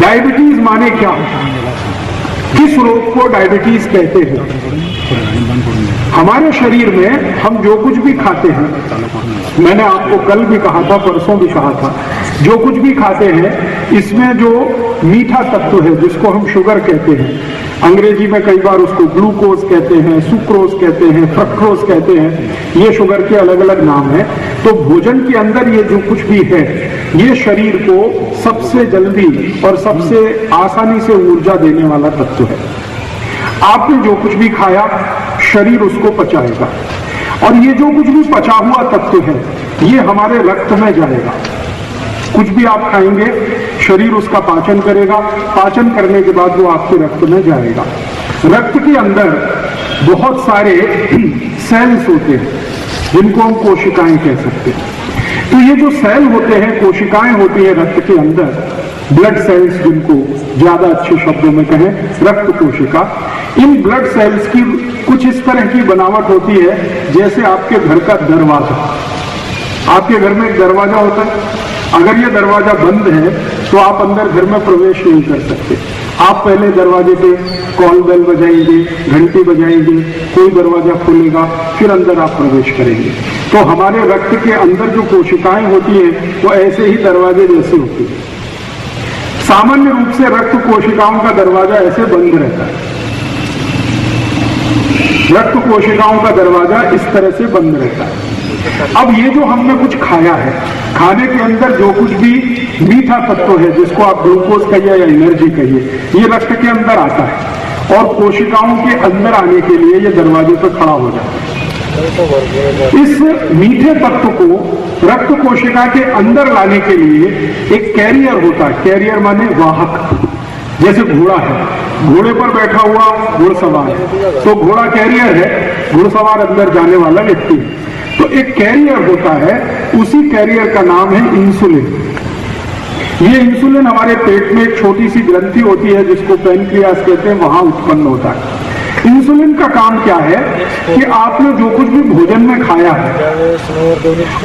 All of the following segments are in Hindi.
डायबिटीज माने क्या? किस रोग को डायबिटीज कहते हैं? हमारे शरीर में हम जो कुछ भी खाते हैं, मैंने आपको कल भी कहा था, परसों भी कहा था, जो कुछ भी खाते हैं इसमें जो मीठा तत्व है जिसको हम शुगर कहते हैं, अंग्रेजी में कई बार उसको ग्लूकोज कहते हैं, सुक्रोज कहते हैं, फ्रक्टोज कहते हैं, ये शुगर के अलग अलग नाम हैं। तो भोजन के अंदर ये जो कुछ भी है ये शरीर को सबसे जल्दी और सबसे आसानी से ऊर्जा देने वाला तत्व है। आपने जो कुछ भी खाया शरीर उसको पचाएगा, और ये जो कुछ भी पचा हुआ तत्व है ये हमारे रक्त में जाएगा। कुछ भी आप खाएंगे शरीर उसका पाचन करेगा, पाचन करने के बाद वो आपके रक्त में जाएगा। रक्त के अंदर बहुत सारे सेल्स होते हैं जिनको हम कोशिकाएं कह सकते हैं। तो ये जो सेल होते हैं, कोशिकाएं होती है रक्त के अंदर, ब्लड सेल्स जिनको ज्यादा अच्छे शब्दों में कहें रक्त कोशिका, इन ब्लड सेल्स की कुछ इस तरह की बनावट होती है जैसे आपके घर का दरवाजा। आपके घर में एक दरवाजा होता है, अगर ये दरवाजा बंद है तो आप अंदर घर में प्रवेश नहीं कर सकते। आप पहले दरवाजे पे कॉल बेल बजाएंगे, घंटी बजाएंगे, कोई दरवाजा खुलेगा, फिर अंदर आप प्रवेश करेंगे। तो हमारे रक्त के अंदर जो कोशिकाएं होती हैं वो ऐसे ही दरवाजे जैसे होती है। सामान्य रूप से रक्त कोशिकाओं का दरवाजा ऐसे बंद रहता है, रक्त कोशिकाओं का दरवाजा इस तरह से बंद रहता है। अब ये जो हमने कुछ खाया है, खाने के अंदर जो कुछ भी मीठा तत्व है जिसको आप ग्लूकोज कहिए या एनर्जी कहिए, ये रक्त के अंदर आता है और कोशिकाओं के अंदर आने के लिए ये दरवाजे पर खड़ा हो जाता है। इस मीठे तत्व को रक्त कोशिका के अंदर लाने के लिए एक कैरियर होता है। कैरियर माने वाहक। जैसे घोड़ा है, घोड़े पर बैठा हुआ घुड़सवार है, तो घोड़ा कैरियर है, घुड़सवार अंदर जाने वाला व्यक्ति है। तो एक कैरियर होता है, उसी कैरियर का नाम है इंसुलिन। ये इंसुलिन हमारे पेट में एक छोटी सी ग्रंथि होती है जिसको पैनक्रियास कहते हैं, वहां उत्पन्न होता है। इंसुलिन का काम क्या है कि आपने जो कुछ भी भोजन में खाया है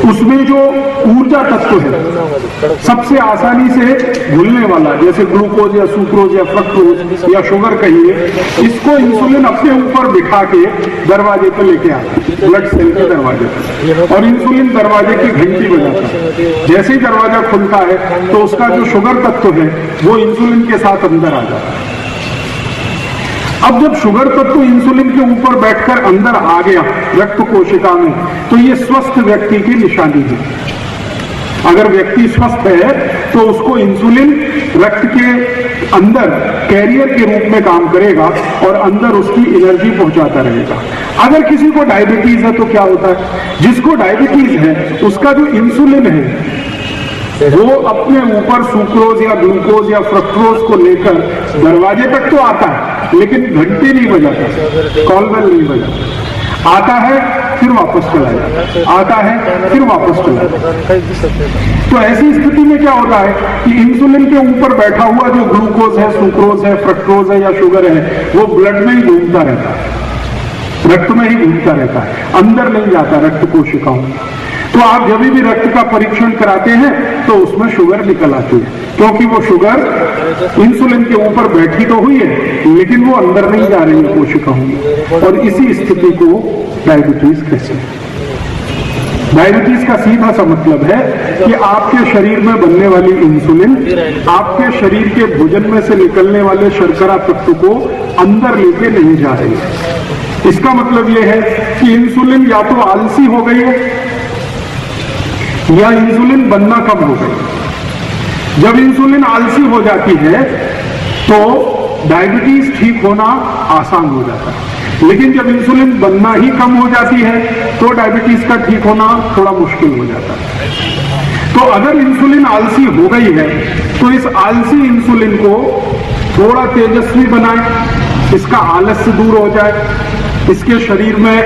उसमें जो ऊर्जा तत्व है सबसे आसानी से घुलने वाला, जैसे ग्लूकोज या सुक्रोज या फ्रक्टोज या शुगर कहिए, इसको इंसुलिन अपने ऊपर बिठा के दरवाजे पर लेके आता है, ब्लड सेल के दरवाजे पर, और इंसुलिन दरवाजे की घंटी बजाता है। जैसे ही दरवाजा खुलता है तो उसका जो शुगर तत्व है वो इंसुलिन के साथ अंदर आ जाता है। अब जब शुगर तत्व इंसुलिन के ऊपर बैठकर अंदर आ गया रक्त कोशिका में, तो ये स्वस्थ व्यक्ति की निशानी है। अगर व्यक्ति स्वस्थ है तो उसको इंसुलिन रक्त के अंदर कैरियर के रूप में काम करेगा और अंदर उसकी एनर्जी पहुंचाता रहेगा। अगर किसी को डायबिटीज है तो क्या होता है, जिसको डायबिटीज है उसका जो इंसुलिन है वो अपने ऊपर सुक्रोज या ग्लूकोज या फ्रक्टोज को लेकर दरवाजे तक तो आता है लेकिन घंटी नहीं बजाता, कॉल बेल नहीं बजाता। आता है फिर वापस चला जाता, आता है फिर वापस चला जाता। तो ऐसी स्थिति में क्या होता है कि इंसुलिन के ऊपर बैठा हुआ जो ग्लूकोज है, सुक्रोज है, फ्रक्टोज है या शुगर है, वो ब्लड में ही घूमता रहता है, रक्त में ही घूमता रहता है, अंदर नहीं जाता रक्त कोशिकाओं। तो आप जब भी रक्त का परीक्षण कराते हैं तो उसमें शुगर निकल आती है, क्योंकि वो शुगर इंसुलिन के ऊपर बैठी तो हुई है लेकिन वो अंदर नहीं जा रही है कोशिकाओं में, और इसी स्थिति को डायबिटीज कहते हैं। डायबिटीज का सीधा सा मतलब है कि आपके शरीर में बनने वाली इंसुलिन आपके शरीर के भोजन में से निकलने वाले शर्करा तत्व को अंदर लेके नहीं जा रही है। इसका मतलब यह है कि इंसुलिन या तो आलसी हो गई है या इंसुलिन बनना कम हो गई। जब इंसुलिन आलसी हो जाती है तो डायबिटीज ठीक होना आसान हो जाता है, लेकिन जब इंसुलिन बनना ही कम हो जाती है तो डायबिटीज का ठीक होना थोड़ा मुश्किल हो जाता है। तो अगर इंसुलिन आलसी हो गई है तो इस आलसी इंसुलिन को थोड़ा तेजस्वी बनाएं, इसका आलस्य दूर हो जाए, इसके शरीर में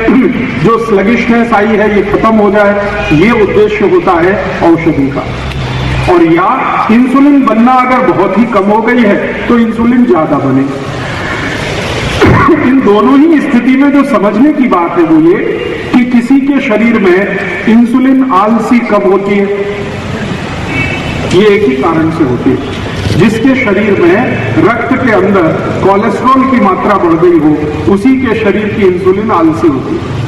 जो स्लगिशनेस आई है ये खत्म हो जाए, ये उद्देश्य होता है औषधि का। और या इंसुलिन बनना अगर बहुत ही कम हो गई है तो इंसुलिन ज्यादा बने। इन दोनों ही स्थिति में जो समझने की बात है वो ये कि किसी के शरीर में इंसुलिन आलसी कब होती है, ये एक ही कारण से होती है। जिसके शरीर में रक्त के अंदर कोलेस्ट्रॉल की मात्रा बढ़ गई हो, उसी के शरीर की इंसुलिन आलसी होती है।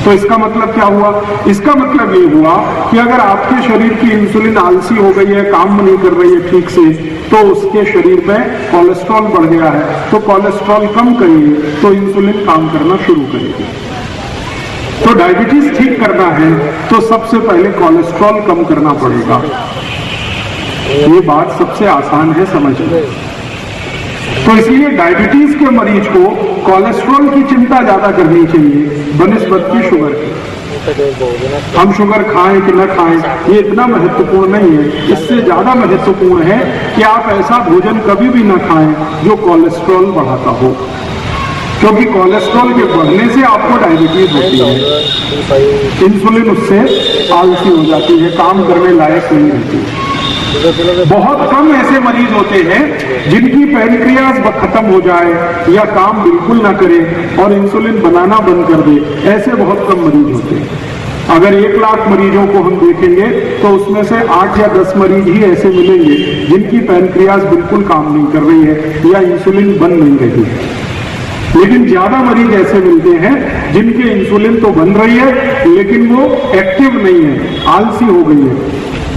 तो इसका मतलब क्या हुआ? इसका मतलब ये हुआ कि अगर आपके शरीर की इंसुलिन आलसी हो गई है, काम नहीं कर रही है ठीक से, तो उसके शरीर में कोलेस्ट्रॉल बढ़ गया है। तो कोलेस्ट्रॉल कम करिए तो इंसुलिन काम करना शुरू करेगी। तो डायबिटीज ठीक करना है तो सबसे पहले कोलेस्ट्रॉल कम करना पड़ेगा। ये बात सबसे आसान है समझना। तो इसलिए डायबिटीज के मरीज को कोलेस्ट्रॉल की चिंता ज्यादा करनी चाहिए बनिस्बत की शुगर की। हम शुगर खाएं कि न खाएं ये इतना महत्वपूर्ण नहीं है। इससे ज्यादा महत्वपूर्ण है कि आप ऐसा भोजन कभी भी न खाएं जो कोलेस्ट्रॉल बढ़ाता हो, क्योंकि कोलेस्ट्रॉल के बढ़ने से आपको डायबिटीज होती है। इंसुलिन उससे आलसी हो जाती है, काम करने लायक नहीं रहती। बहुत कम ऐसे मरीज होते हैं जिनकी पैनक्रियाज खत्म हो जाए या काम बिल्कुल ना करे और इंसुलिन बनाना बंद कर दे, ऐसे बहुत कम मरीज होते हैं। अगर 1 लाख मरीजों को हम देखेंगे तो उसमें से 8 या 10 मरीज ही ऐसे मिलेंगे जिनकी पैनक्रियाज बिल्कुल काम नहीं कर रही है या इंसुलिन बन नहीं रही है। लेकिन ज्यादा मरीज ऐसे मिलते हैं जिनके इंसुलिन तो बन रही है लेकिन वो एक्टिव नहीं है, आलसी हो गई है,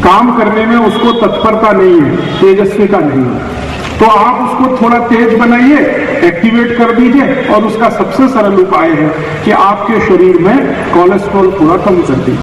काम करने में उसको तत्परता नहीं है, तेजस्विता नहीं है। तो आप उसको थोड़ा तेज बनाइए, एक्टिवेट कर दीजिए और उसका सबसे सरल उपाय है कि आपके शरीर में कोलेस्ट्रॉल थोड़ा कम कर दीजिए।